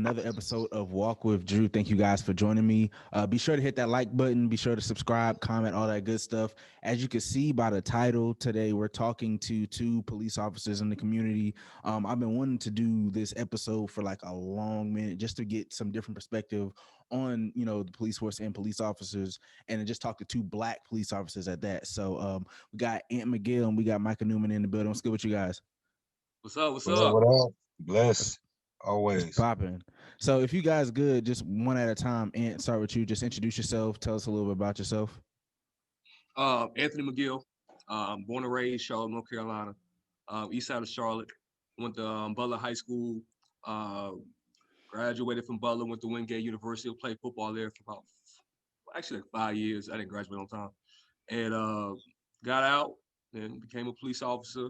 another episode of Walk with Drew. Thank you guys for joining me. Be sure to hit that like button. Be sure to subscribe, comment, all that good stuff. As you can see by the title, today we're talking to two police officers in the community. I've been wanting to do this episode for like a long minute just to get some different perspective on, the police force and police officers, and to just talk to two black police officers at that. So we got Aunt McGill and we got Micah Newman in the building. What's good with you guys? What's up? What's What up? up? What up? What's Bless. what's Always. popping? So if you guys good, just one at a time. And start with you. Just introduce yourself. Tell us a little bit about yourself. Anthony McGill, born and raised Charlotte, North Carolina, east side of Charlotte. Went to Butler High School. Graduated from Butler. Went to Wingate University. Played football there for about like 5 years. I didn't graduate on time, and got out and became a police officer.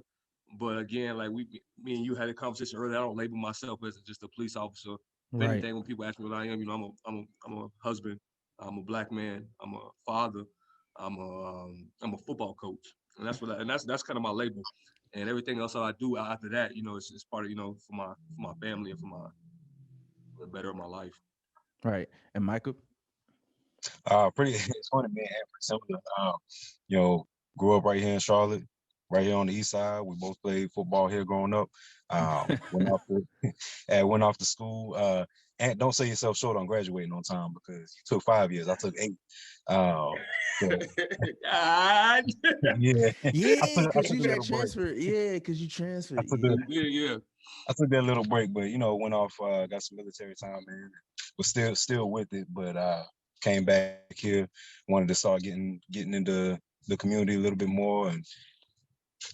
But again, like me and you had a conversation earlier, I don't label myself as just a police officer. If Right. anything, when people ask me what I am, I'm a husband, I'm a black man, I'm a father, I'm a football coach, and that's kind of my label. And everything else that I do after that, it's part of for my family and for the better of my life. Right. And Michael. Pretty. It's funny, man. Pretty similar. Grew up right here in Charlotte, right here on the east side. We both played football here growing up. Went off went off to school. And don't sell yourself short on graduating on time because you took 5 years. I took 8. So, God. yeah. Yeah, because a you got little break. transferred. Yeah, because you transferred. I took Yeah. I took that little break, but went off. Got some military time, man. Was still with it, but came back here. Wanted to start getting into the community a little bit more, and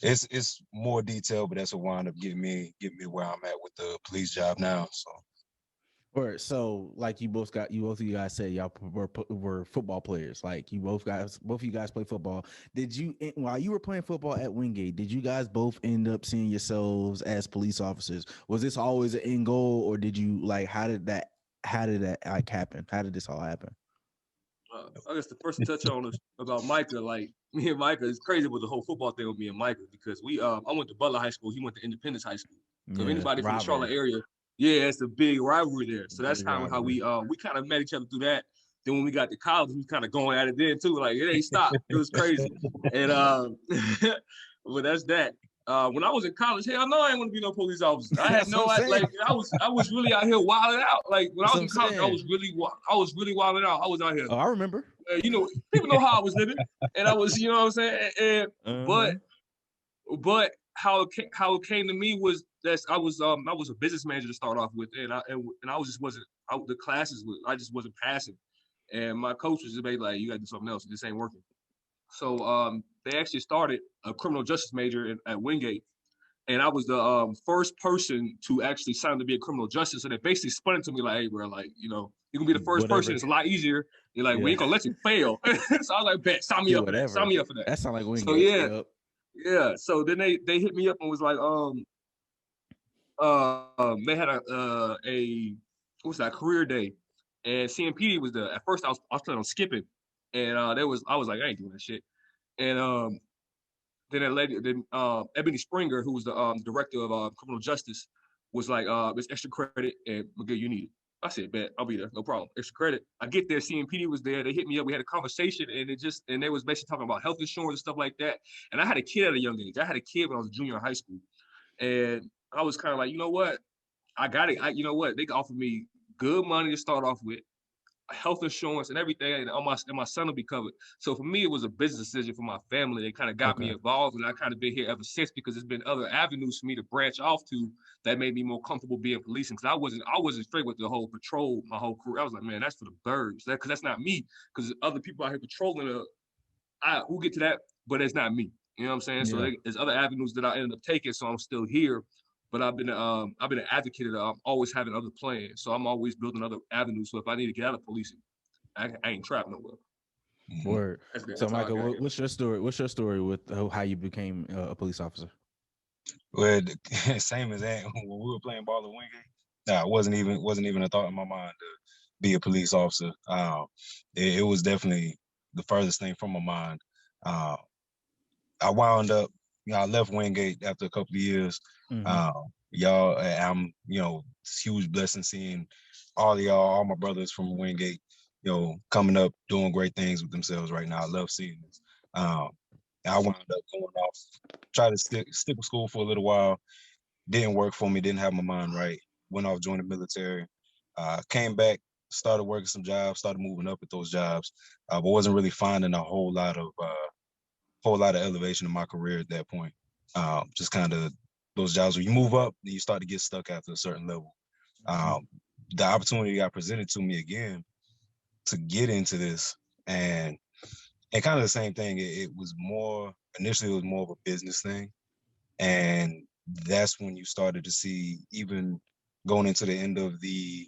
it's more detailed, but that's what wound up getting me where I'm at with the police job now. So. Or so, like both of you guys said y'all were football players. Like both of you guys play football. Did you, while you were playing football at Wingate, did you guys both end up seeing yourselves as police officers? Was this always an end goal, or did you how did that like happen? How did this all happen? I guess the first to touch on is about Micah. Like me and Micah, it's crazy with the whole football thing with me and Micah because I went to Butler High School, he went to Independence High School. So if anybody from the Charlotte area, yeah, it's a big rivalry there. So that's how we kind of met each other through that. Then when we got to college, we kind of going at it then too. Like it ain't stopped. It was crazy. And but that's that. When I was in college, hell no, I didn't want to be no police officer. I had no like I was really out here wilding out. Like when I was in college, I was really wilding out. I was out here. Oh, I remember. People know how I was living, and I was, you know what I'm saying. And but how it came to me was that I was a business manager to start off with, and I was just wasn't out the classes. I just wasn't passing, and my coach was just basically like, you got to do something else. This ain't working. So they actually started a criminal justice major at Wingate, and I was the first person to actually sign to be a criminal justice. So they basically spun it to me like, hey, bro, like, you can be the first person. It's a lot easier. You're like, we ain't gonna let you fail. So I was like, bet, sign me up for that. Sign me up for that. That sounds like Wingate. So yeah. So then they hit me up and was like, they had a what's that, career day, and CMPD was there. At first I was planning on skipping, and I was like, I ain't doing that shit. And then that lady, Ebony Springer, who was the director of criminal justice, was like, it's extra credit, and McGill, you need it. I said, bet, I'll be there, no problem. Extra credit. I get there, CMPD was there. They hit me up. We had a conversation, and they was basically talking about health insurance and stuff like that. And I had a kid at a young age. I had a kid when I was a junior in high school, and I was kind of like, you know what, I got it. You know what, they offered me good money to start off with, health insurance and everything, and my son will be covered. So for me, it was a business decision for my family. They kind of got me involved, and I kind of been here ever since because there's been other avenues for me to branch off to that made me more comfortable being policing. Because I wasn't straight with the whole patrol my whole career. I was like, man, that's for the birds. Because that's not me. Because other people out here patrolling, we'll get to that, but it's not me. You know what I'm saying? Yeah. So there's other avenues that I ended up taking, so I'm still here. But I've been an advocate of always having other plans. So I'm always building other avenues. So if I need to get out of policing, I ain't trapped nowhere. Word. So Michael, what's your story? What's your story with how you became a police officer? Well, same as that. When we were playing ball at Wingate, it wasn't even a thought in my mind to be a police officer. It was definitely the furthest thing from my mind. I wound up, I left Wingate after a couple of years. y'all. I'm, it's a huge blessing seeing all of y'all, all my brothers from Wingate, coming up, doing great things with themselves right now. I love seeing this. I wound up going off, try to stick with school for a little while. Didn't work for me. Didn't have my mind right. Went off, joined the military. Came back, started working some jobs, started moving up at those jobs, but wasn't really finding a whole lot of elevation in my career at that point. Just kind of those jobs where you move up, then you start to get stuck after a certain level. The opportunity got presented to me again to get into this, and kind of the same thing. It was more initially, it was more of a business thing, and that's when you started to see, even going into the end of the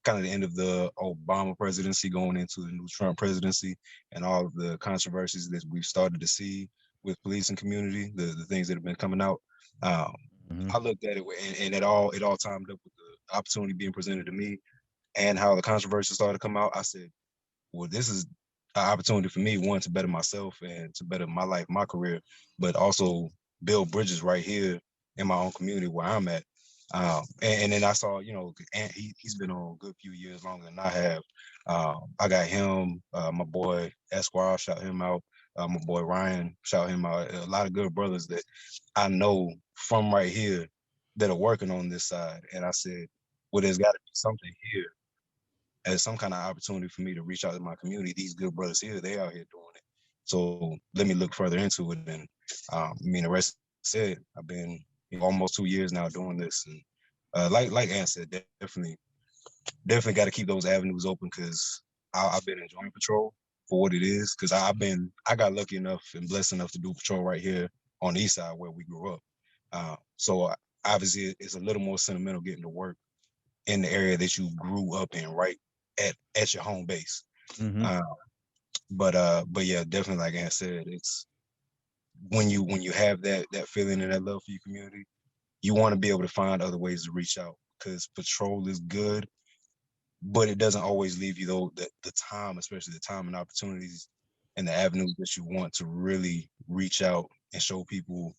Obama presidency, going into the new Trump presidency, and all of the controversies that we've started to see with police and community, the things that have been coming out. I looked at it, and it all timed up with the opportunity being presented to me and how the controversy started to come out. I said, well, this is an opportunity for me, one, to better myself and to better my life, my career, but also build bridges right here in my own community where I'm at. And then I saw, and he's been on a good few years longer than I have. I got him, my boy Esquire, shout him out. My boy Ryan, shout him out. A lot of good brothers that I know from right here that are working on this side. And I said, well, there's got to be something here as some kind of opportunity for me to reach out to my community. These good brothers here, they out here doing it. So let me look further into it. And the rest said, I've been almost 2 years now doing this. And like Ann said, definitely got to keep those avenues open, because I've been enjoying patrol for what it is. Because I got lucky enough and blessed enough to do patrol right here on the east side where we grew up. So obviously it's a little more sentimental getting to work in the area that you grew up in, right at your home base. But yeah, definitely, like Ann said, it's when you have that feeling and that love for your community, you want to be able to find other ways to reach out, because patrol is good, but it doesn't always leave you though the time, especially the time and opportunities and the avenues that you want to really reach out and show people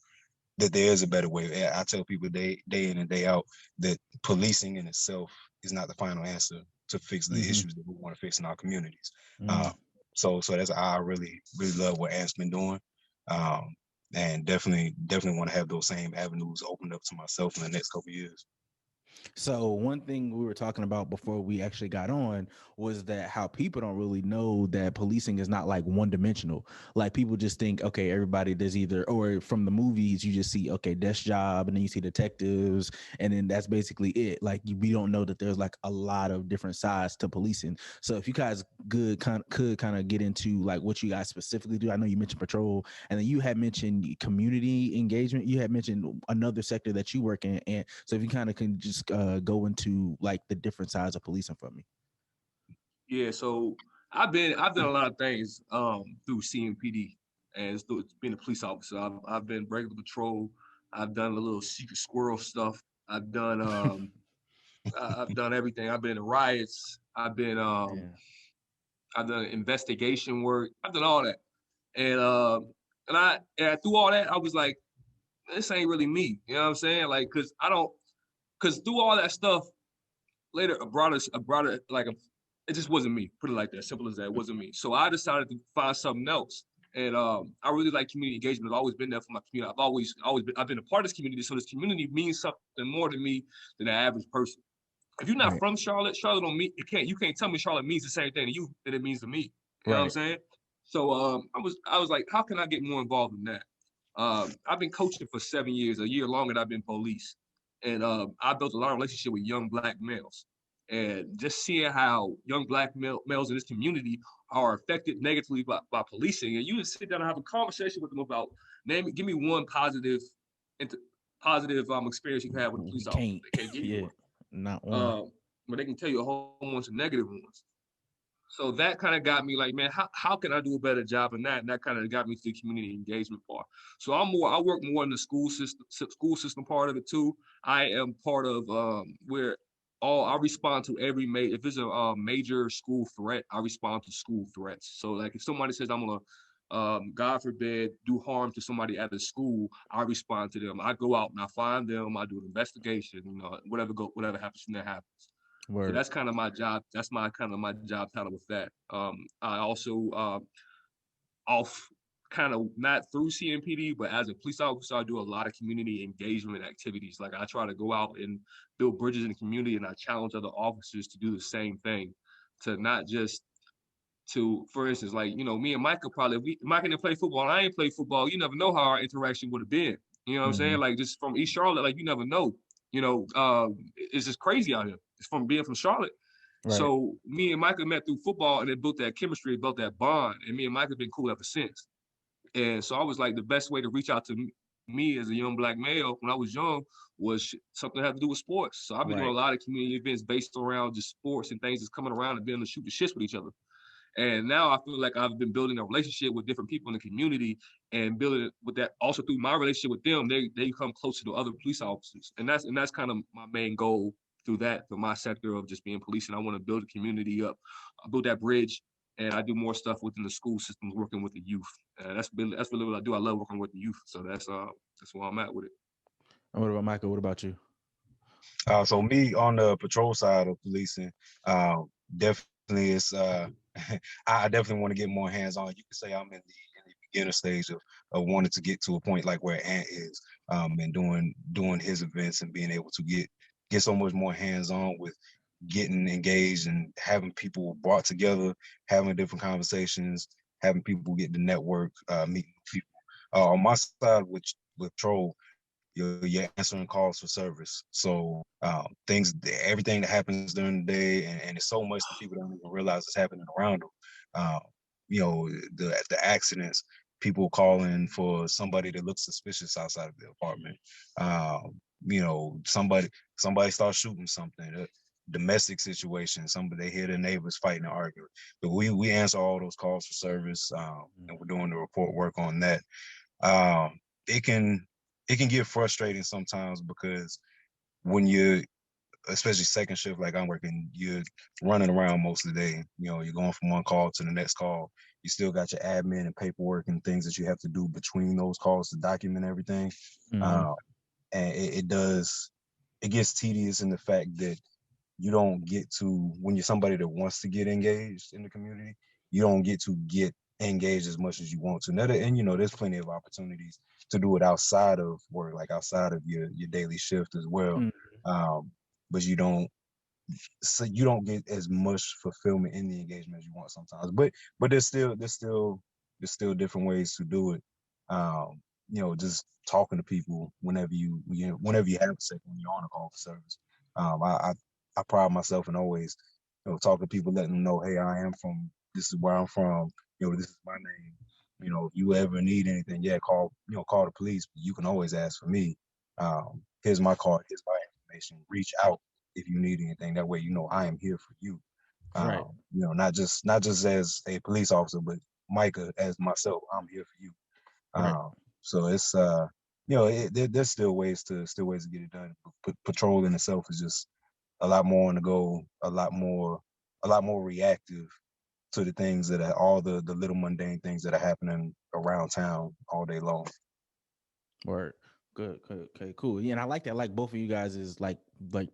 that there is a better way. I tell people day in and day out that policing in itself is not the final answer to fix the issues that we want to fix in our communities. So that's, I really love what Ant's been doing, and definitely want to have those same avenues opened up to myself in the next couple of years. So one thing we were talking about before we actually got on was that how people don't really know that policing is not like one dimensional. Like people just think, okay, everybody does either, or from the movies, you just see, okay, desk job, and then you see detectives, and then that's basically it. Like we don't know that there's like a lot of different sides to policing. So if you guys could kind of get into like what you guys specifically do. I know you mentioned patrol, and then you had mentioned community engagement. You had mentioned another sector that you work in, and so if you kind of can just go into like the different sides of policing for me. Yeah, so I've done a lot of things through CMPD and through being a police officer. I've been regular patrol. I've done a little secret squirrel stuff. I've done I've done everything. I've been in riots. I've done investigation work. I've done all that. And through all that, I was like, this ain't really me. You know what I'm saying? Like, cause through all that stuff, later it just wasn't me. Put it like that, simple as that. It wasn't me. So I decided to find something else. And I really like community engagement. I've always been there for my community. I've been a part of this community. So this community means something more to me than the average person. If you're not from Charlotte don't mean you can't tell me Charlotte means the same thing to you that it means to me. You know what I'm saying? So I was like, how can I get more involved in that? I've been coaching for 7 years, a year longer than I've been police. And I built a lot of relationship with young Black males. And just seeing how young Black males in this community are affected negatively by policing, and you just sit down and have a conversation with them about, give me one positive experience you had with a police officer. They can't give you one. Not one. But they can tell you a whole bunch of negative ones. So that kind of got me like, man, how can I do a better job in that? And that kind of got me to the community engagement part. So I work more in the school system part of it too. I am part of where I respond to if it's a major school threat, I respond to school threats. So like if somebody says I'm gonna God forbid, do harm to somebody at the school, I respond to them. I go out and I find them. I do an investigation. Whatever happens from there happens. So Word. that's kind of my job. That's my job title with that. I also off kind of not through CMPD, but as a police officer, I do a lot of community engagement activities. Like I try to go out and build bridges in the community, and I challenge other officers to do the same thing, to not just for instance, like, me and Micah Micah didn't play football and I ain't play football. You never know how our interaction would have been. You know what I'm saying? Like just from East Charlotte, like you never know. It's just crazy out here. It's from being from Charlotte. Right. So me and Micah met through football, and it built that chemistry, built that bond, and me and Micah have been cool ever since. And so I was like, the best way to reach out to me as a young black male when I was young was something that had to do with sports. So I've been doing a lot of community events based around just sports and things that's coming around and being able to shoot the shits with each other. And now I feel like I've been building a relationship with different people in the community, and building it with that also through my relationship with them, they come closer to other police officers. And that's kind of my main goal through that, for my sector of just being police. And I want to build a community up, build that bridge, and I do more stuff within the school systems, working with the youth. That's really what I do. I love working with the youth. So that's where I'm at with it. And what about Michael? What about you? So me on the patrol side of policing, definitely it's I definitely want to get more hands on. You could say I'm in the beginner stage of wanting to get to a point like where Ant is, and doing his events and being able to get so much more hands on with getting engaged and having people brought together, having different conversations, having people get to network, meeting people. On my side with patrol, you're answering calls for service. So everything that happens during the day, and it's so much that people don't even realize is happening around them. The accidents, people calling for somebody that looks suspicious outside of the apartment. Somebody starts shooting something. Domestic situation, they hear their neighbors fighting and arguing. But we answer all those calls for service, and we're doing the report work on that. It can get frustrating sometimes, because when you're, especially second shift like I'm working, you're running around most of the day. You're going from one call to the next call. You still got your admin and paperwork and things that you have to do between those calls to document everything. And it gets tedious in the fact that you don't get to, when you're somebody that wants to get engaged in the community, you don't get to get engaged as much as you want to. And there's plenty of opportunities to do it outside of work, like outside of your daily shift as well. But you don't get as much fulfillment in the engagement as you want sometimes. But there's still different ways to do it. Just talking to people whenever you have a second, when you're on a call for service. I pride myself in always, talking to people, letting them know, hey, this is where I'm from. This is my name. If you ever need anything, call the police. But you can always ask for me. Here's my card. Here's my information. Reach out if you need anything. That way, I am here for you. Right. Not just as a police officer, but Micah as myself. I'm here for you. Right. So it's there's still ways to get it done. Patrol in itself is just a lot more on the go, a lot more reactive to the things that are all the little mundane things that are happening around town all day long. Word. Good. Okay, cool. Yeah, and I like that. Like both of you guys is like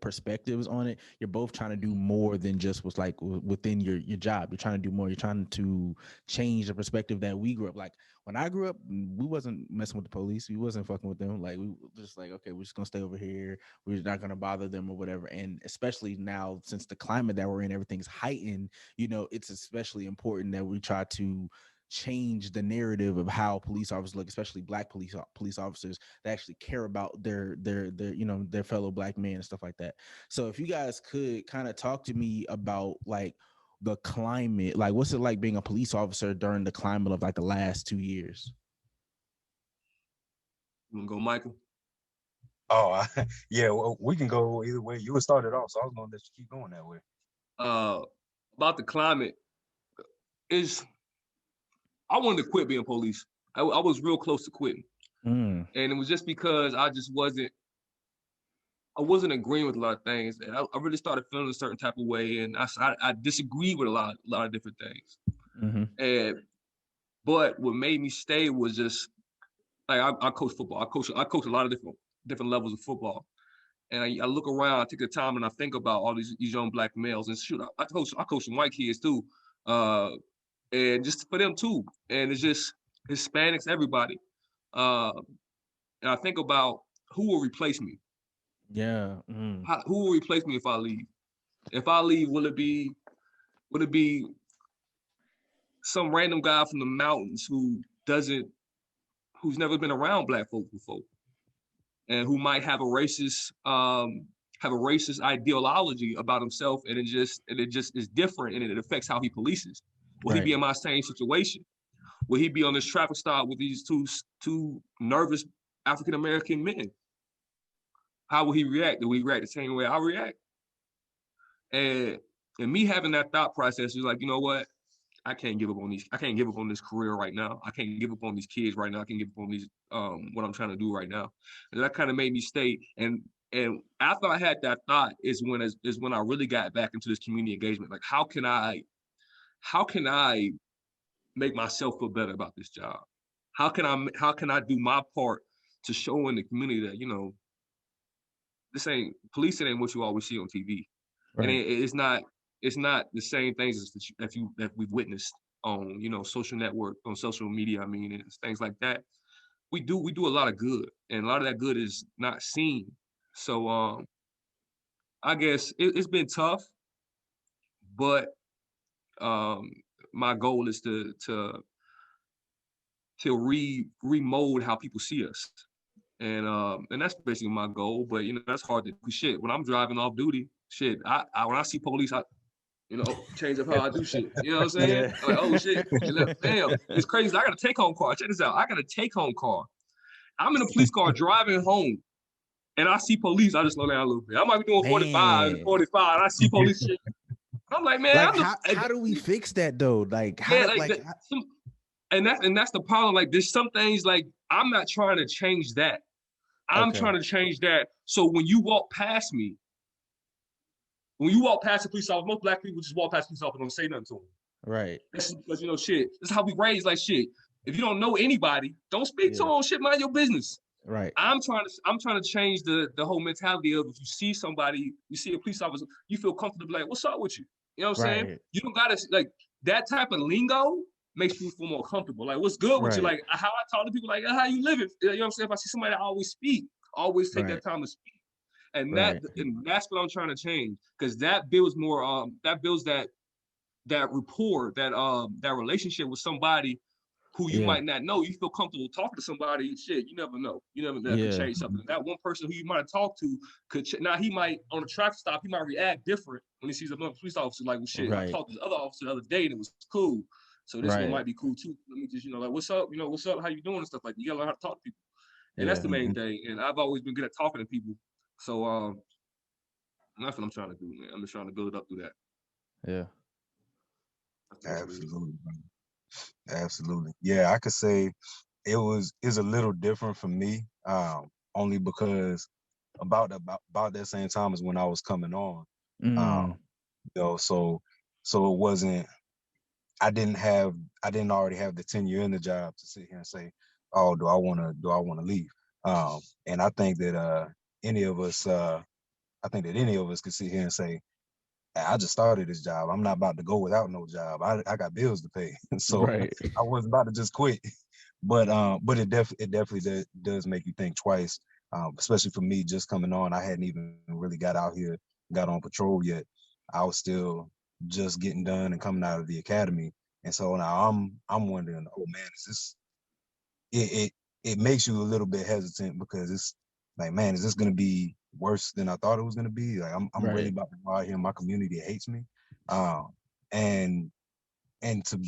perspectives on it. You're both trying to do more than just what's like within your job. You're trying to do more. You're trying to change the perspective that we grew up. Like when I grew up, we wasn't messing with the police. We wasn't fucking with them. Like we were just like, okay, we're just gonna stay over here. We're not gonna bother them or whatever. And especially now, since the climate that we're in, everything's heightened. It's especially important that we try to change the narrative of how police officers look, especially black police officers that actually care about their fellow black men and stuff like that. So if you guys could kind of talk to me about like the climate, like what's it like being a police officer during the climate of like the last 2 years? You wanna go, Michael? Oh, yeah, well, we can go either way. You would start it off, so I was gonna let you keep going that way. About the climate is, I wanted to quit being police. I was real close to quitting. And it was just because I wasn't agreeing with a lot of things. And I really started feeling a certain type of way. And I disagreed with a lot of different things. And But what made me stay was just like I coach football. I coach a lot of different levels of football. And I look around, I take the time, and I think about all these young black males. And shoot, I coach some white kids too, and just for them too. And it's just Hispanics, everybody. Uh, and I think about who will replace me. Yeah. Who will replace me if I leave? If I leave, will it be some random guy from the mountains who's never been around black folk before, and who might have a racist ideology about himself, and it just is different, and it affects how he polices? Will he be in my same situation? Will he be on this traffic stop with these two nervous African American men? How will he react? Do we react the same way I react? And me having that thought process is like, you know what? I can't give up on this career right now. I can't give up on these kids right now. I can't give up on these what I'm trying to do right now. And that kind of made me stay. And after I had that thought is when I really got back into this community engagement. Like, how can I make myself feel better about this job? How can I do my part to show in the community that, you know, policing ain't what you always see on TV. Right. And it's not the same things as that we've witnessed on, you know, social media. I mean, and things like that. We do a lot of good, and a lot of that good is not seen. So I guess it's been tough, but my goal is to remold how people see us. And that's basically my goal. But, you know, that's hard to do. Shit, when I'm driving off duty, shit, when I see police, I, you know, change up how I do shit. You know what I'm saying? Yeah. Like, oh shit, damn, it's crazy. I got a take-home car. Check this out. I got a take-home car. I'm in a police car driving home, and I see police. I just slow down a little bit. I might be doing 45, and I see police shit. I'm like, man, like, how do we fix that though? Like, and that's the problem. Like, there's some things, like, I'm not trying to change that. I'm trying to change that. So when you walk past me, when you walk past a police officer, most black people just walk past a police officer and don't say nothing to them. Right. That's because, you know, shit. That's how we raised. Like, shit. If you don't know anybody, don't speak to them. Shit, mind your business. Right. I'm trying to change the whole mentality of, if you see somebody, you see a police officer, you feel comfortable, like, what's up with you? You know what I'm saying? You don't gotta, like, that type of lingo makes you feel more comfortable. Like, what's good with you? Like, how I talk to people, like, how you living? You know what I'm saying? If I see somebody, I always speak. Always take that time to speak. And that's what I'm trying to change, because that builds more that rapport, that relationship with somebody who you might not know. You feel comfortable talking to somebody. Shit, you never know. You never know, that could change something. That one person who you might have talked to could now he might, on a traffic stop, he might react different when he sees another police officer. Like, well, shit, I talked to this other officer the other day and it was cool. So this one might be cool too. Let me just, you know, like, what's up? You know, what's up? How you doing and stuff like that. You gotta learn how to talk to people. And that's the main thing. And I've always been good at talking to people. So that's what I'm trying to do, man. I'm just trying to build it up through that. Yeah. Absolutely. Yeah, I could say it's a little different for me, only because about that same time as when I was coming on. You know, so it wasn't, I didn't already have the tenure in the job to sit here and say, oh, do I want to leave? And I think that any of us could sit here and say, I just started this job. I'm not about to go without no job. I got bills to pay. So I wasn't about to just quit. But it definitely does make you think twice, especially for me just coming on. I hadn't even really got out here, got on patrol yet. I was still just getting done and coming out of the academy. And so now I'm wondering, oh man, is this, it makes you a little bit hesitant, because it's like, man, is this going to be worse than I thought it was going to be? Like, I'm really about to go out here. My community hates me. And to,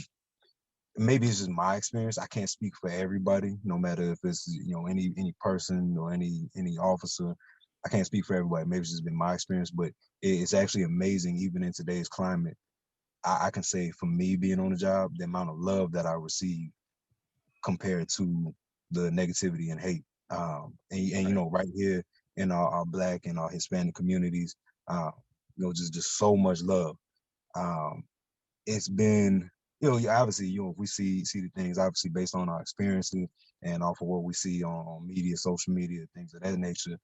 maybe it's just my experience. I can't speak for everybody, no matter if it's, you know, any person or any officer. I can't speak for everybody. Maybe it's just been my experience, but it's actually amazing, even in today's climate. I can say, for me being on the job, the amount of love that I receive compared to the negativity and hate. And you know, right here in our Black and our Hispanic communities, you know, just so much love. It's been obviously, if we see the things, obviously based on our experiences and off of what we see on media, social media, things of that nature,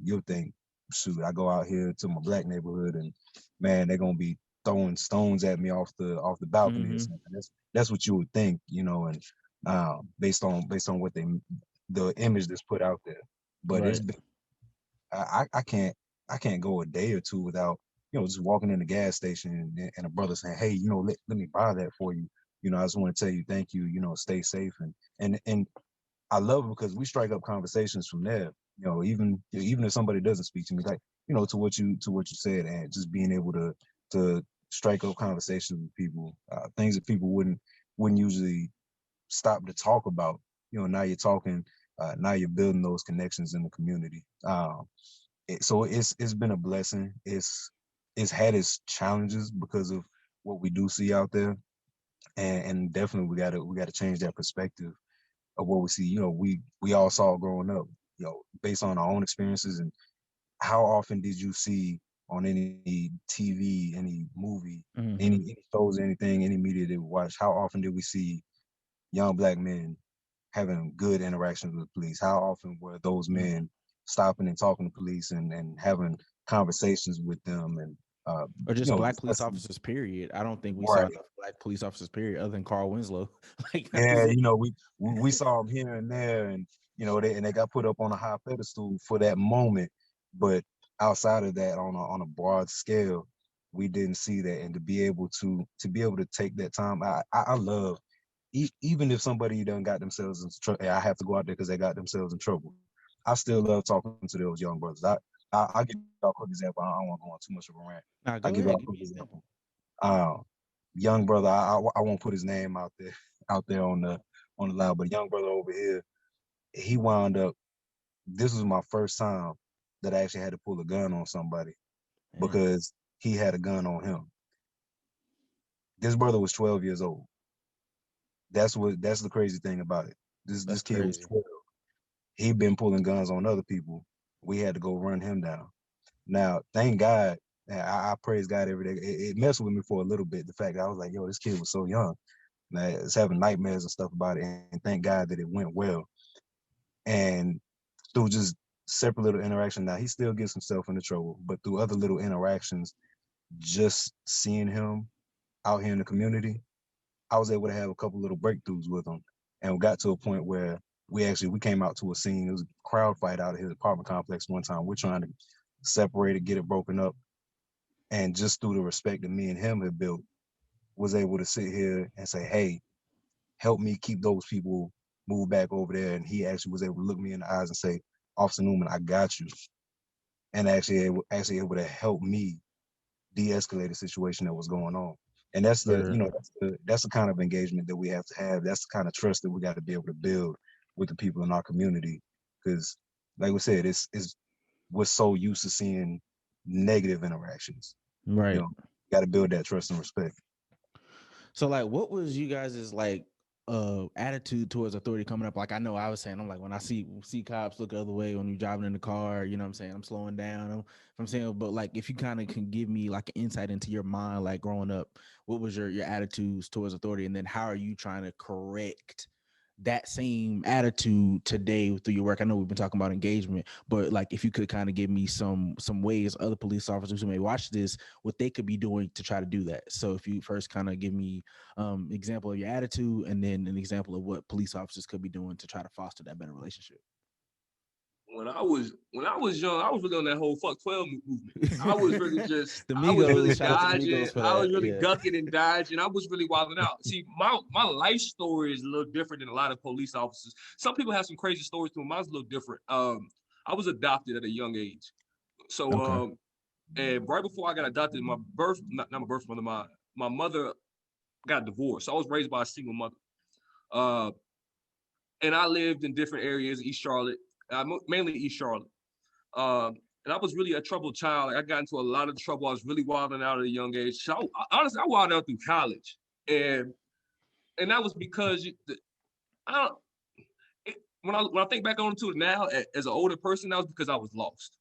you'll think, shoot, I go out here to my black neighborhood and man, they're gonna be throwing stones at me off the balcony or something. That's what you would think, and based on what the image that's put out there. But it's Right. been I can't go a day or two without just walking in the gas station and a brother saying, hey, let me buy that for you. I just want to tell you thank you. Stay safe and I love it because we strike up conversations from there. Even if somebody doesn't speak to me, like to what you said, and just being able to strike up conversations with people, things that people wouldn't usually stop to talk about. Now you're talking. Now you're building those connections in the community. So it's been a blessing. It's had its challenges because of what we do see out there, and definitely we gotta change that perspective of what we see. We all saw growing up. Based on our own experiences, and how often did you see on any TV, any movie, any shows, anything, any media that we watch? How often did we see young black men having good interactions with police? How often were those men stopping and talking to police and having conversations with them and Or just black police discussing officers, period. I don't think we saw right. enough black police officers, period, other than Carl Winslow. Like that Yeah, was it. we saw them here and there, and they got put up on a high pedestal for that moment, but outside of that, on a broad scale, we didn't see that. And to be able to take that time, I love, even if somebody done got themselves in trouble, I have to go out there because they got themselves in trouble. I still love talking to those young brothers. I'll give you a quick example. I don't want to go on too much of a rant. Nah, I'll go give you ahead. a Give quick me an example. example. Uh, Young brother, I won't put his name out there on the line, but young brother over here, he wound up. This was my first time that I actually had to pull a gun on somebody Man, because he had a gun on him. This brother was 12 years old. That's the crazy thing about it. This that's kid was crazy. 12. He'd been pulling guns on other people. We had to go run him down. Now, thank God, I praise God every day. It messed with me for a little bit. The fact that I was like, yo, this kid was so young. And I was having nightmares and stuff about it. And thank God that it went well. And through just separate little interaction, now he still gets himself into trouble, but through other little interactions, just seeing him out here in the community, I was able to have a couple little breakthroughs with him, and we got to a point where we came out to a scene. It was a crowd fight out of his apartment complex one time. We're trying to separate it, get it broken up, and just through the respect that me and him had built, was able to sit here and say, "Hey, help me keep those people move back over there." And he actually was able to look me in the eyes and say, "Officer Newman, I got you," and actually able to help me de-escalate the situation that was going on. And that's the Word. that's the kind of engagement that we have to have. That's the kind of trust that we got to be able to build with the people in our community. Because, like we said, it's we're so used to seeing negative interactions. Right. Got to build that trust and respect. So like what was you guys' like attitude towards authority coming up? Like I know I was saying, I'm like when I see cops look the other way when you're driving in the car, you know what I'm saying? I'm slowing down. I'm saying, but like if you kind of can give me like an insight into your mind, like growing up, what was your attitudes towards authority, and then how are you trying to correct that same attitude today through your work? I know we've been talking about engagement, but like if you could kind of give me some ways other police officers who may watch this, what they could be doing to try to do that. So if you first kind of give me example of your attitude, and then an example of what police officers could be doing to try to foster that better relationship. When I was young, I was really on that whole fuck 12 movement. I was really just The I was really Migos, shout out to the dodging. Migos for I was that. really Yeah. ducking and dodging. I was really wilding out. See, my life story is a little different than a lot of police officers. Some people have some crazy stories too. Mine's a little different. I was adopted at a young age. So Okay. and right before I got adopted, my birth not my birth mother, my mother got divorced. So I was raised by a single mother. Uh and I lived in different areas, East Charlotte, mainly East Charlotte. And I was really a troubled child. I got into a lot of trouble. I was really wilding out at a young age. So honestly, I wilded out through college, and that was because I don't. When I think back on it now as an older person, that was because I was lost.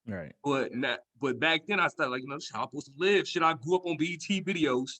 Right. But back then I started like, this is how I'm supposed to live. Shit, I grew up on BET videos.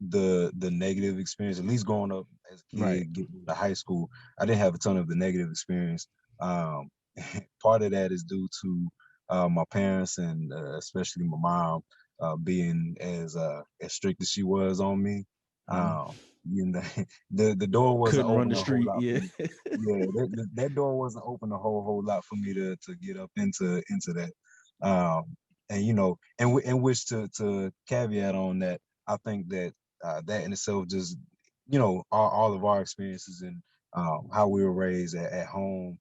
the negative experience. At least growing up as a Right. kid, getting to high school, I didn't have a ton of the negative experience. Um, Part of that is due to my parents and especially my mom being as strict as she was on me. Mm. Um, you know, the door wasn't Couldn't run open the a whole street. lot for Yeah. me. Yeah, that door wasn't open a whole lot for me to get up into that. And in which to caveat on that, I think that that in itself just all of our experiences and how we were raised at home,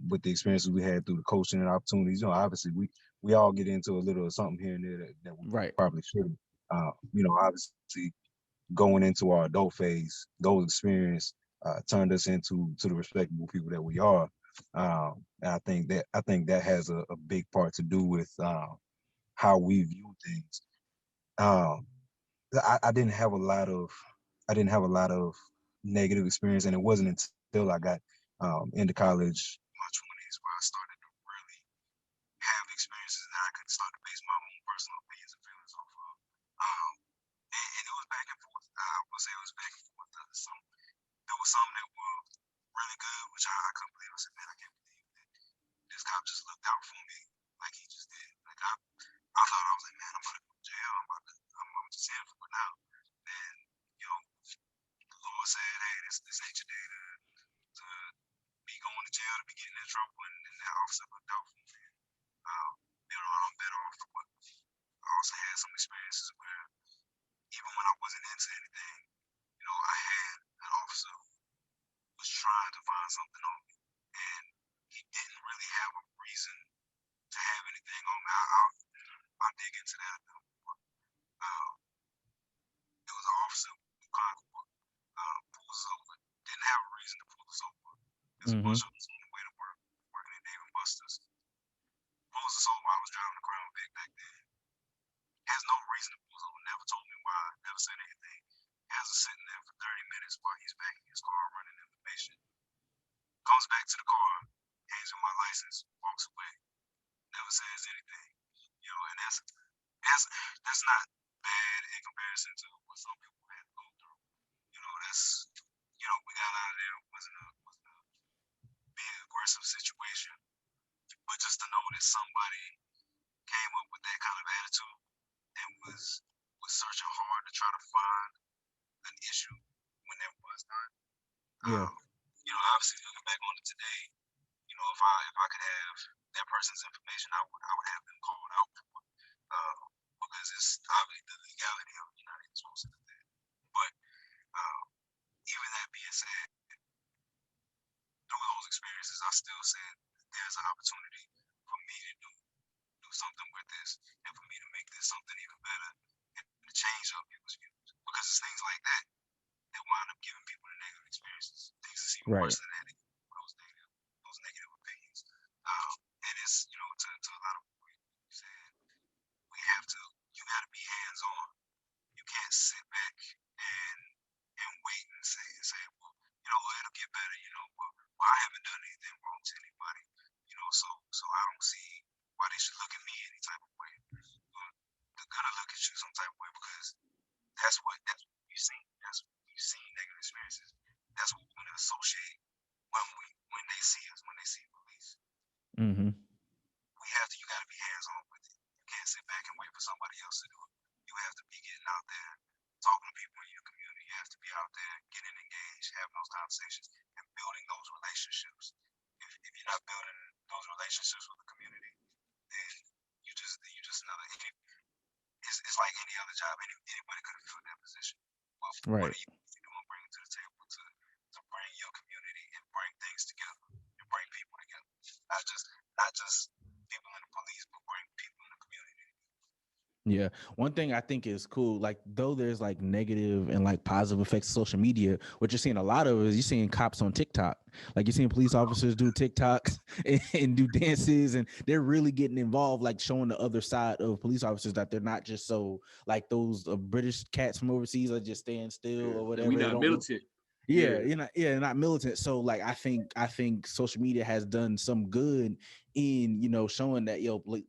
with the experiences we had through the coaching and opportunities. Obviously we all get into a little something here and there that we Right. probably shouldn't. Obviously going into our adult phase, those experience turned us into the respectable people that we are. And I think that has a big part to do with how we view things. Um, I didn't have a lot of negative experience, and it wasn't until I got into college, my 20s, where I started to really have experiences that I could start to base my own personal opinions and feelings off of. Um, and it was back and forth. I would say it was back and forth. There was some that were really good, which I couldn't believe. I said, man, I can't believe that this cop just looked out for me like he just did. Like I thought I was like, man, I'm about to go to jail. I'm just in for it now. And the Lord said, hey, this ain't your day to be going to jail, to be getting in trouble, and that officer looked out for me. Um, I'm better off. But I also had some experiences where even when I wasn't into anything, I had an officer who was trying to find something on me, and he didn't really have a reason to have anything on me. I'll dig into that a bit more. Um, it was an officer who kind of pulled us over. Didn't have a reason to pull us over. There's a Mm-hmm. bunch of us on the way to work, working at Dave and Buster's. Pulls us over. I was driving the Crown Vic back then. Has no reason to pull us over. Never told me why. Never said anything. Has us sitting there for 30 minutes while he's back in his car running information. Comes back to the car, hands me my license, walks away. Never says anything. And that's not bad in comparison to what some people had to go through. That's we got out of there. It wasn't a big aggressive situation. But just to know that somebody came up with that kind of attitude and was searching hard to try to find an issue when there was none. Yeah. Obviously looking back on it today, if I could have that person's information, I would have them called out for it. Because it's obviously the legality of it. You're not even supposed to do that. But even that being said, through those experiences, I still said there's an opportunity for me to do something with this, and for me to make this something even better, and to change up people's views. Because it's things like that that wind up giving people the negative experiences. Things that's even Right. worse than that, those negative opinions. And it's to a lot of people, you said you got to be hands on. You can't sit back and wait and say, well, it'll get better. Well, I haven't done anything wrong to anybody. So I don't see why they should look at me any type of way. But they're gonna look at you some type of way because that's what you've seen. That's what you've seen negative experiences. That's what we're gonna associate when they see us, when they see police. Mm-hmm. You gotta be hands on with it. You can't sit back and wait for somebody else to do it. You have to be getting out there, talking to people in your community. You have to be out there getting engaged, having those conversations, and building those relationships. If you're not building those relationships with the community, then you just another. It's like any other job. Anybody could have filled that position. But what Right. are you doing, bringing to the table to bring your community and bring things together and bring people together? Not just people in the police, but bring people in the community. Yeah. One thing I think is cool, like though there's like negative and like positive effects of social media, what you're seeing a lot of is you're seeing cops on TikTok. Like you're seeing police officers do TikToks and do dances, and they're really getting involved, like showing the other side of police officers that they're not just so like those British cats from overseas are just staying still or And we whatever. They not don't. militant. Yeah, not militant. So like I think social media has done some good in, you know, showing that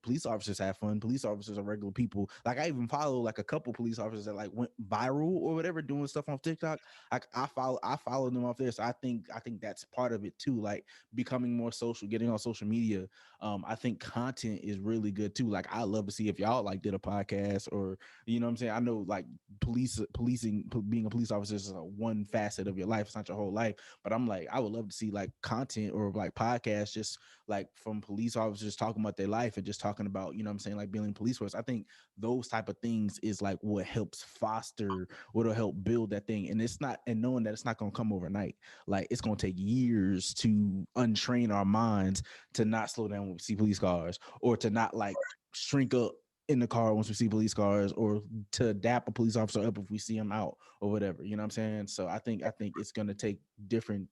police officers have fun. Police officers are regular people. Like I even follow like a couple police officers that like went viral or whatever doing stuff on TikTok. Like I follow them off there. So I think that's part of it too. Like becoming more social, getting on social media. I think content is really good too. Like I love to see if y'all like did a podcast, or you know what I'm saying. I know like being a police officer is one facet of your life. It's not your whole life, but I'm like I would love to see like content or like podcasts just like from police officers talking about their life and just talking about, you know what I'm saying, like being in police force. I think those type of things is like what helps foster, what'll help build that thing. And it's not, and knowing that it's not gonna come overnight. Like it's gonna take years to untrain our minds to not slow down when we see police cars, or to not like shrink up in the car once we see police cars, or to adapt a police officer up if we see him out or whatever. You know what I'm saying? So I think it's gonna take different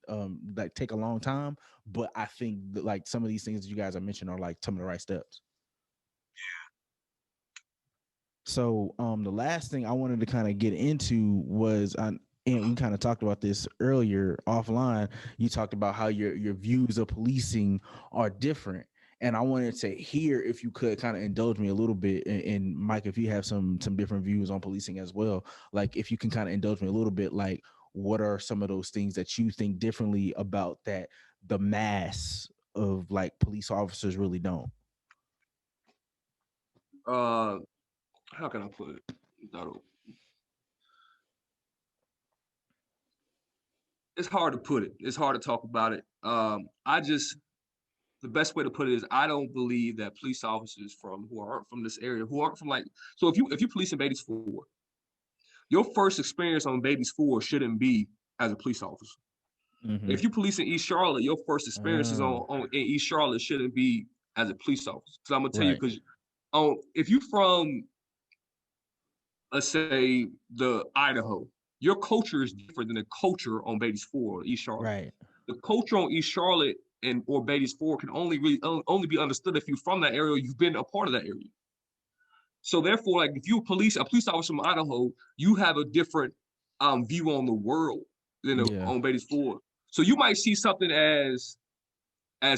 like take a long time, but I think that like some of these things that you guys are mentioning are like some of the right steps. So the last thing I wanted to kind of get into was and we kind of talked about this earlier offline. You talked about how your views of policing are different. And I wanted to hear if you could kind of indulge me a little bit, and Mike, if you have some different views on policing as well, like if you can kind of indulge me a little bit, like what are some of those things that you think differently about that the mass of like police officers really don't? How can I put it? It's hard to put it. It's hard to talk about it. The best way to put it is I don't believe that police officers who aren't from this area, who aren't from like, so if you police in Beatties Ford, your first experience on Beatties Ford shouldn't be as a police officer. Mm-hmm. If you police in East Charlotte, your first experiences in East Charlotte shouldn't be as a police officer. Because I'm gonna tell you, because if you from, let's say, the Idaho, your culture is different than the culture on Beatties Ford, East Charlotte. Right. The culture on East Charlotte or Beatties Ford can only be understood if you're from that area or you've been a part of that area. So therefore, like if you're a police officer from Idaho, you have a different view on the world than on Beatties Ford. So you might see something as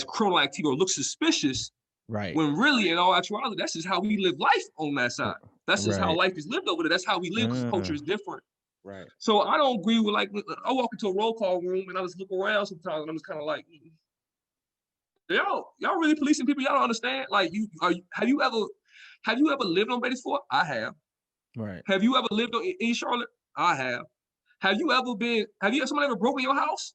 criminal activity or look suspicious, right, when really in all actuality, that's just how we live life on that side. That's just how life is lived over there. That's how we live because the culture is different. Right. So I don't agree with, like, I walk into a roll call room and I just look around sometimes and I'm just kind of like, y'all really policing people y'all don't understand? Like, have you ever lived on Beatties Ford? I have. Right. Have you ever lived in Charlotte? I have. Have you somebody ever broken your house?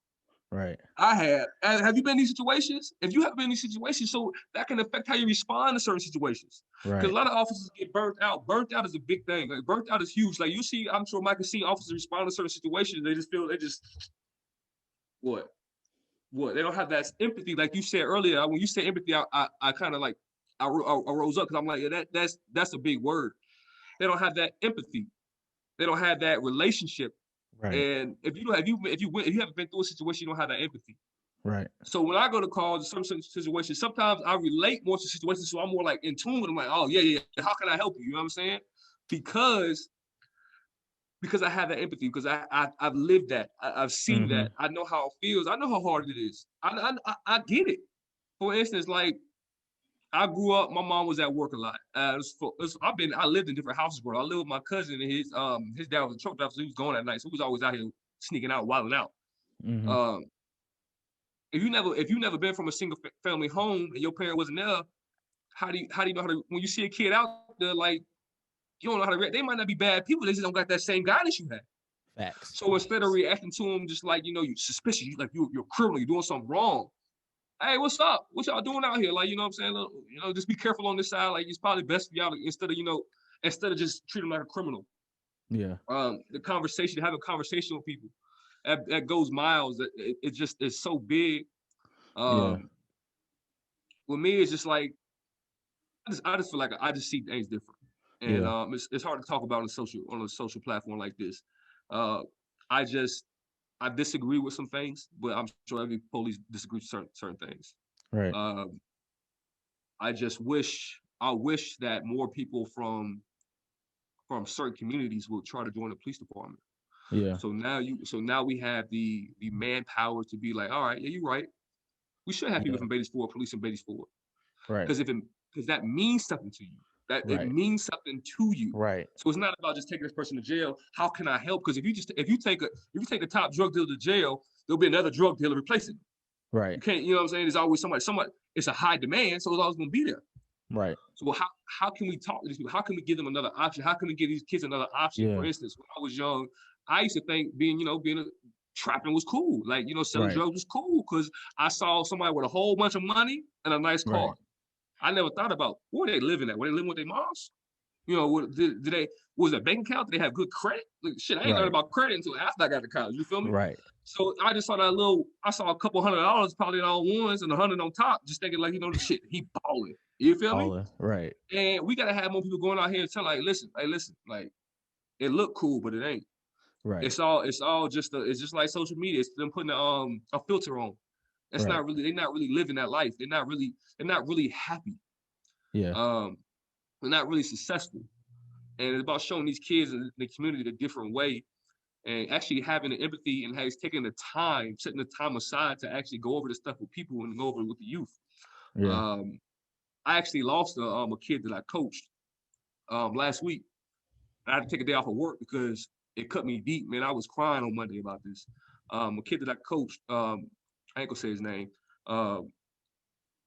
Right. I have. Have you been in these situations? If you have been in these situations, so that can affect how you respond to certain situations. Because a lot of officers get burnt out. Burnt out is a big thing. Like, burnt out is huge. Like you see, I'm sure Mike has seen officers respond to certain situations. They just what? They don't have that empathy. Like you said earlier, when you say empathy, I kind of like I rose up because I'm like, yeah, that's a big word. They don't have that empathy. They don't have that relationship. Right. And if you haven't been through a situation, you don't have that empathy. Right. So when I go to calls, in some situations, sometimes I relate more to situations, so I'm more like in tune with them. Like, oh yeah, how can I help you? You know what I'm saying? Because I have that empathy, because I've lived that, I've seen that, I know how it feels, I know how hard it is. I get it. For instance, like I grew up, my mom was at work a lot. I lived in different houses growing up. I lived with my cousin, and his dad was a truck driver, so he was going at night, so he was always out here sneaking out, wilding out. If you never been from a single family home and your parent wasn't there, how do you know how to, when you see a kid out there, like, you don't know how to react. They might not be bad people, they just don't got that same guidance you had. Facts. So instead of reacting to them just like, you're suspicious, you're criminal, you're doing something wrong. Hey, what's up? What y'all doing out here? Like, you know what I'm saying? Just be careful on this side. Like, it's probably best for y'all to, instead of just treat them like a criminal. Yeah. Have a conversation with people. That goes miles. It's so big. With me, it's just like, I just feel like I just see things different, and it's hard to talk about on a social platform like this. I disagree with some things, but I'm sure every police disagrees with certain things. Right. I wish that more people from certain communities will try to join the police department. Yeah. So now we have the manpower to be like, all right, yeah, you're right. We should have people from Beatties Ford, police in Beatties Ford. Right. Because that means something to you. That it means something to you. Right. So it's not about just taking this person to jail. How can I help? Because if you take the top drug dealer to jail, there'll be another drug dealer replacing him. Right. You can't, you know what I'm saying? There's always somebody. It's a high demand, so it's always going to be there. Right. So how can we talk to these people? How can we give them another option? How can we give these kids another option? Yeah. For instance, when I was young, I used to think being a trapping was cool. Like, selling drugs was cool because I saw somebody with a whole bunch of money and a nice car. Right. I never thought about where they living at. Were they living with their moms? Was that bank account? Did they have good credit? Like, shit, I ain't learned about credit until after I got to college. You feel me? Right. So I just saw I saw a couple $100 probably in all ones and $100 on top, just thinking like, the shit, he balling. You feel me? Right. And we gotta have more people going out here and tell like, listen, like it look cool, but it ain't. Right. It's all just it's just like social media. It's them putting a filter on. That's not really, they're not really living that life. They're not really happy. Yeah. They're not really successful. And it's about showing these kids in the community a different way and actually having the empathy and taking the time, setting the time aside to actually go over the stuff with people and go over it with the youth. Yeah. I actually lost a kid that I coached last week. I had to take a day off of work because it cut me deep, man. I was crying on Monday about this. A kid that I coached, I ain't gonna say his name, but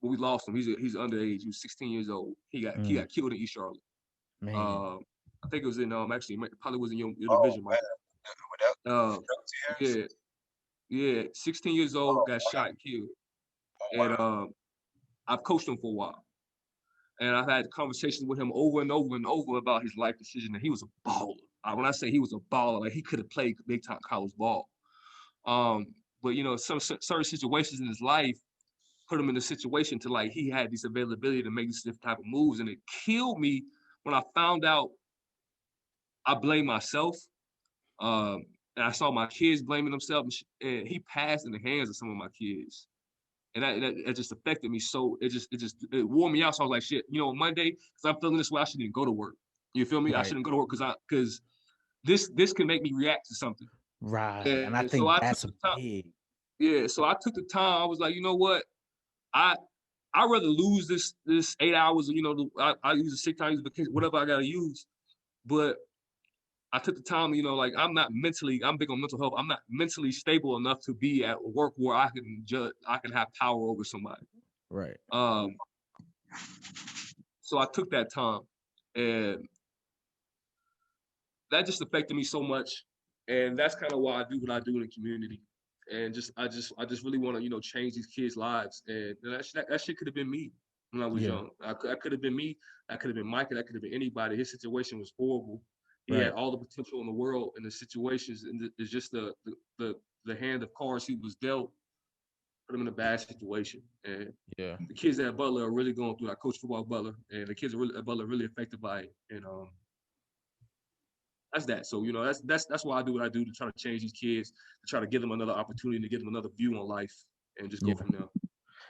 we lost him. He's underage. He was 16 years old. He got killed in East Charlotte. Man. I think it was in actually it probably was in your division, Mike. Yeah, 16 years old, got shot and killed. And I've coached him for a while. And I've had conversations with him over and over and over about his life decision. And he was a baller. When I say he was a baller, like he could have played big time college ball. But some certain situations in his life put him in a situation to like he had this availability to make these different type of moves, and it killed me when I found out. I blame myself, and I saw my kids blaming themselves, and he passed in the hands of some of my kids. And that just affected me. So it wore me out. So I was like, shit, Monday, because I'm feeling this way, I shouldn't even go to work. You feel me? Right. I shouldn't go to work because this can make me react to something. Right. And I think that's big. Yeah. So I took the time. I was like, you know what? I'd rather lose this 8 hours. I use the sick time, use vacation, whatever I gotta use. But I took the time, like I'm big on mental health. I'm not mentally stable enough to be at work where I can have power over somebody. Right. So I took that time, and that just affected me so much. And that's kind of why I do what I do in the community. And I just really want to, change these kids' lives. And that shit could have been me when I was young. I could have been me. That could have been Micah. That could have been anybody. His situation was horrible. He had all the potential in the world, and the situations, and it's just the hand of cards he was dealt put him in a bad situation. And the kids at Butler are really going through. I coach football at Butler, and the kids at Butler are really affected by it. And that's that. So that's why I do what I do, to try to change these kids, to try to give them another opportunity, to give them another view on life, and just go from there.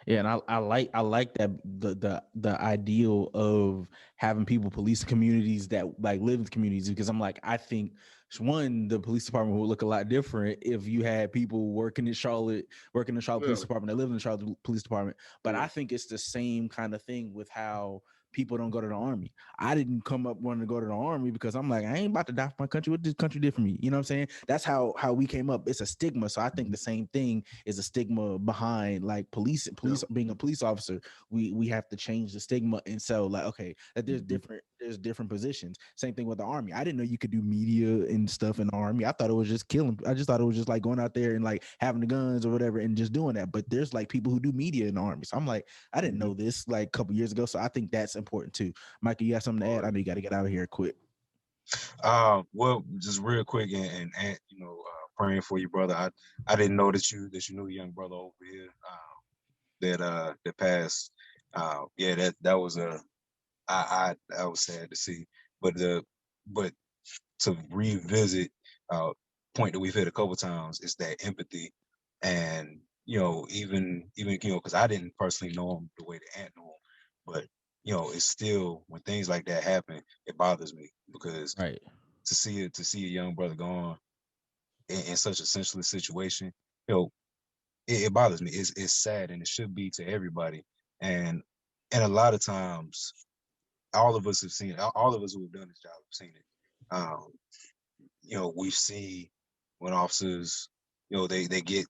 Yeah, and I like that the ideal of having people police communities that like live in communities, because I think the police department would look a lot different if you had people working in Charlotte Police Department that live in the Charlotte Police Department. But I think it's the same kind of thing with how people don't go to the Army. I didn't come up wanting to go to the Army because I'm like, I ain't about to die for my country. What this country did for me? You know what I'm saying? That's how we came up. It's a stigma. So I think the same thing is a stigma behind like police being a police officer. We have to change the stigma. And so like, okay, that there's different positions. Same thing with the Army. I didn't know you could do media and stuff in the Army. I thought it was just killing. I just thought it was just like going out there and like having the guns or whatever and just doing that. But there's like people who do media in the Army. So I'm like, I didn't know this like a couple years ago. So I think that's important too. Micah, you got something to add? I know you got to get out of here quick. Well, just real quick and praying for you, brother. I didn't know that you knew a young brother over here that passed. That was I was sad to see, but to revisit point that we've hit a couple times is that empathy, and even because I didn't personally know him the way the aunt knew him, but it's still, when things like that happen, it bothers me, because to see a young brother gone in such a senseless situation, it bothers me. It's sad, and it should be to everybody. And And a lot of times, all of us have seen it. All of us who have done this job have seen it. Um, we see when officers, they get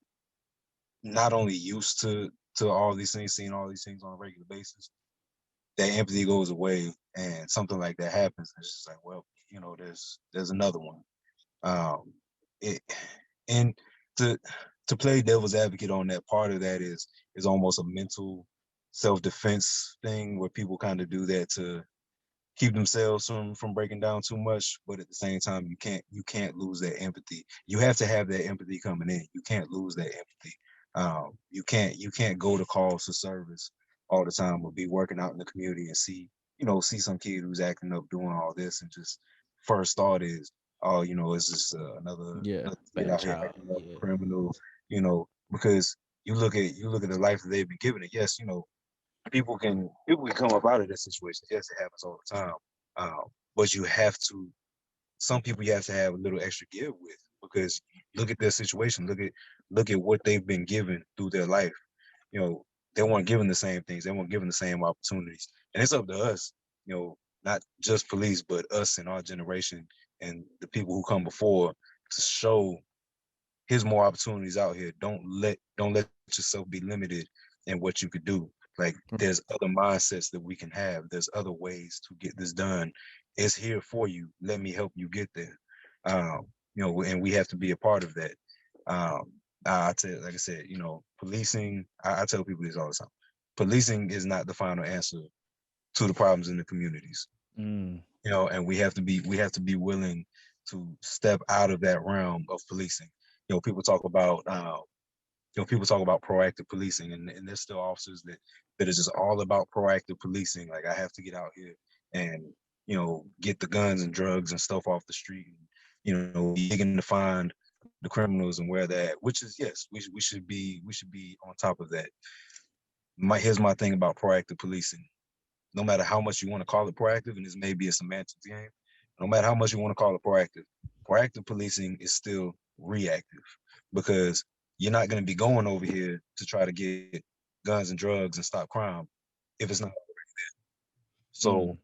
not only used to all these things, seeing all these things on a regular basis, that empathy goes away, and something like that happens. It's just like, well, there's another one. Um, it and to to play devil's advocate on that, part of that is almost a mental self-defense thing where people kind of do that to keep themselves from breaking down too much, but at the same time you can't lose that empathy. You have to have that empathy coming in. You can't lose that empathy. You can't go to calls for service all the time or be working out in the community and see some kid who's acting up doing all this, and just first thought is, oh, it's just Yeah, another kid bad out here child. acting up, Yeah. criminal, because you look at the life that they've been given. And yes, people can come up out of this situation. Yes, it happens all the time. Um, but you have to. Some people you have to have a little extra give with, because look at their situation. Look at what they've been given through their life. You know, they weren't given the same things. They weren't given the same opportunities. And it's up to us. Not just police, but us and our generation and the people who come before, to show here's more opportunities out here. Don't let yourself be limited in what you could do. Like, there's other mindsets that we can have. There's other ways to get this done. It's here for you. Let me help you get there. And we have to be a part of that. Um, I tell, like I said, policing. I tell people this all the time. Policing is not the final answer to the problems in the communities. Mm, And we have to be willing to step out of that realm of policing. People talk about proactive policing, and there's still officers that is just all about proactive policing. Like, I have to get out here and get the guns and drugs and stuff off the street, and be digging to find the criminals and where they're at. Which is, yes, we should be on top of that. Here's my thing about proactive policing. No matter how much you want to call it proactive, and this may be a semantics game, no matter how much you want to call it proactive policing is still reactive, because you're not going to be going over here to try to get guns and drugs and stop crime if it's not. So, mm,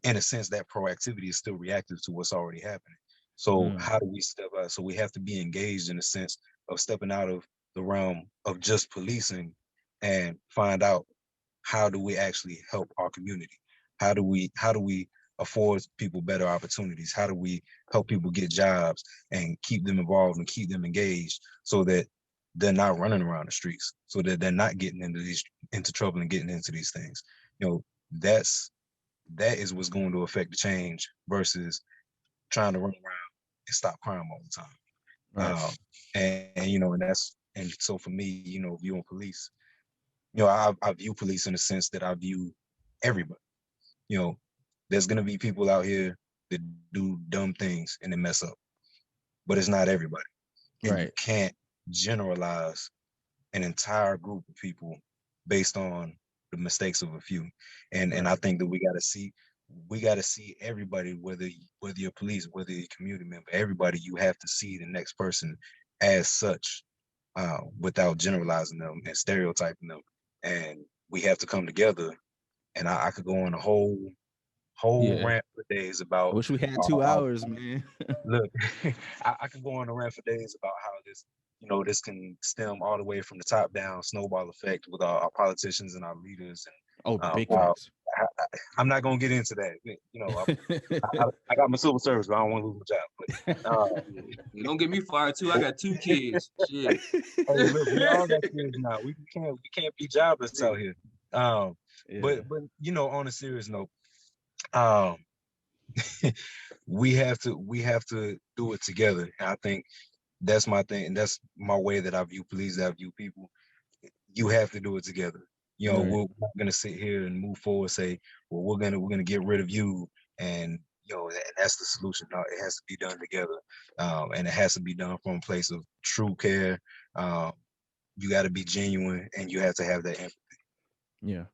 in a sense, that proactivity is still reactive to what's already happening. So, mm. how do we step out? So we have to be engaged in a sense of stepping out of the realm of just policing and find out, how do we actually help our community? How do we afford people better opportunities? How do we help people get jobs and keep them involved and keep them engaged, so that they're not running around the streets, so that they're not getting into trouble and getting into these things. You know, that is what's going to affect the change, versus trying to run around and stop crime all the Right. time. And so for me, viewing police, I view police in the sense that I view everybody. You know, there's gonna be people out here that do dumb things and they mess up, but it's not everybody, and you Right. can't generalize an entire group of people based on the mistakes of a few. And I Right. think that we got to see everybody, whether you're police, whether you're a community member, everybody. You have to see the next person as such, without generalizing them and stereotyping them. And we have to come together. And I could go on a whole Yeah. rant for days I about wish we had uh, 2 hours, man. look. I could go on a rant for days about how this can stem all the way from the top down, snowball effect with our politicians and our leaders, Oh, and big how facts. I'm not gonna get into that. I got my civil service, but I don't want to lose my job. But You don't get me fired too. I got two kids. Shit. hey, look, we all got kids now. We can't be jobless out here. Um, Yeah. but on a serious note, um, we have to do it together. And I think that's my thing, and that's my way that I view police, that I view people. You have to do it together. Right. We're not gonna sit here and move forward, say, well, we're gonna get rid of you, and that's the solution. No, it has to be done together, and it has to be done from a place of true care. Um, you got to be genuine, and you have to have that empathy. Yeah.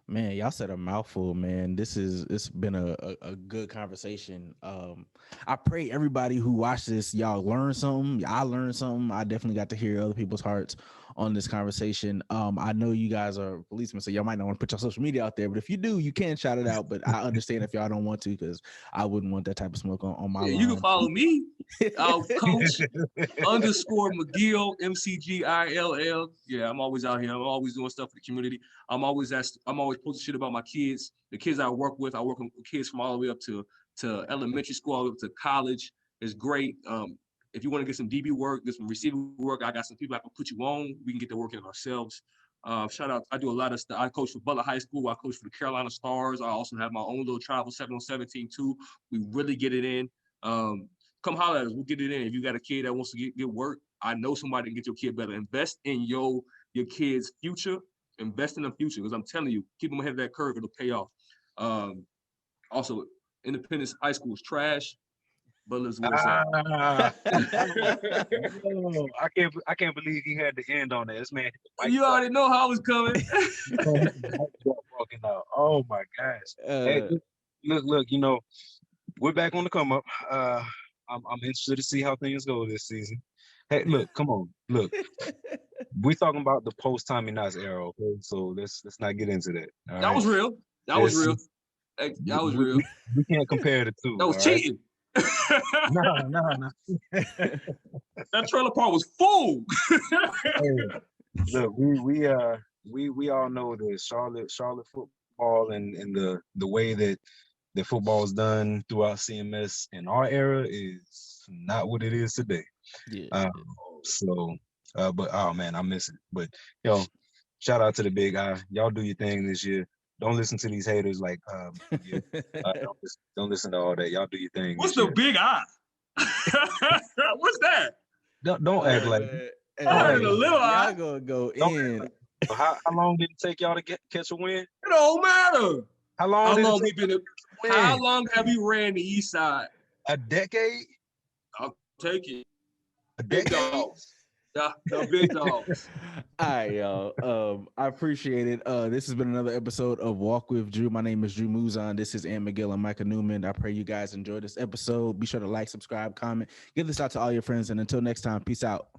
Man, y'all said a mouthful, man. It's been a good conversation. I pray everybody who watched this, y'all learned something. I learned something. I definitely got to hear other people's hearts on this conversation. I know you guys are policemen, so y'all might not want to put your social media out there, but if you do, you can shout it out. But I understand if y'all don't want to, because I wouldn't want that type of smoke on my Yeah, line. you can follow me, Coach _ McGill, McGill. Yeah, I'm always out here. I'm always doing stuff for the community. I'm always posting shit about my kids, the kids I work with. I work with kids from all the way up to elementary school, all the way up to college. It's great. If you want to get some DB work, get some receiver work, I got some people I can put you on. We can get the work in ourselves. Shout out, I do a lot of stuff. I coach for Butler High School. I coach for the Carolina Stars. I also have my own little travel 7-on-7 team too. We really get it in. Come holler at us. We'll get it in. If you got a kid that wants to get work, I know somebody can get your kid better. Invest in your kid's future. Invest in the future, because I'm telling you, keep them ahead of that curve. It'll pay off. Also, Independence High School is trash. Butler's where it's at. Oh, I can't believe he had to end on that. This man, You already know how I was coming. walking out. Oh my gosh. Hey, look, you know, we're back on the come up. I'm interested to see how things go this season. Hey, look, come on, look. We're talking about the post Tommy Knox era, okay? So let's not get into that. All That right? was real. That was real. That was real. We can't compare the two. That was cheating. No. That trailer park was full. Hey, look, we all know that Charlotte football and the way that the football is done throughout CMS in our era is not what it is today. Yeah. But oh man, I miss it. But yo, shout out to the big eye. Y'all do your thing this year. Don't listen to these haters. Like, don't listen to all that. Y'all do your thing. What's the big eye? What's that? Don't act like. I heard a little eye. Y'all gonna go in. How long did it take y'all to catch a win? It don't matter. How long have you ran the East Side? A decade. I'll take it. A Big decade. dogs. The big dogs. All right, y'all. I appreciate it. This has been another episode of Walk with Drew. My name is Drew Muzan. This is Ann McGill and Micah Newman. I pray you guys enjoyed this episode. Be sure to like, subscribe, comment, give this out to all your friends. And until next time, peace out.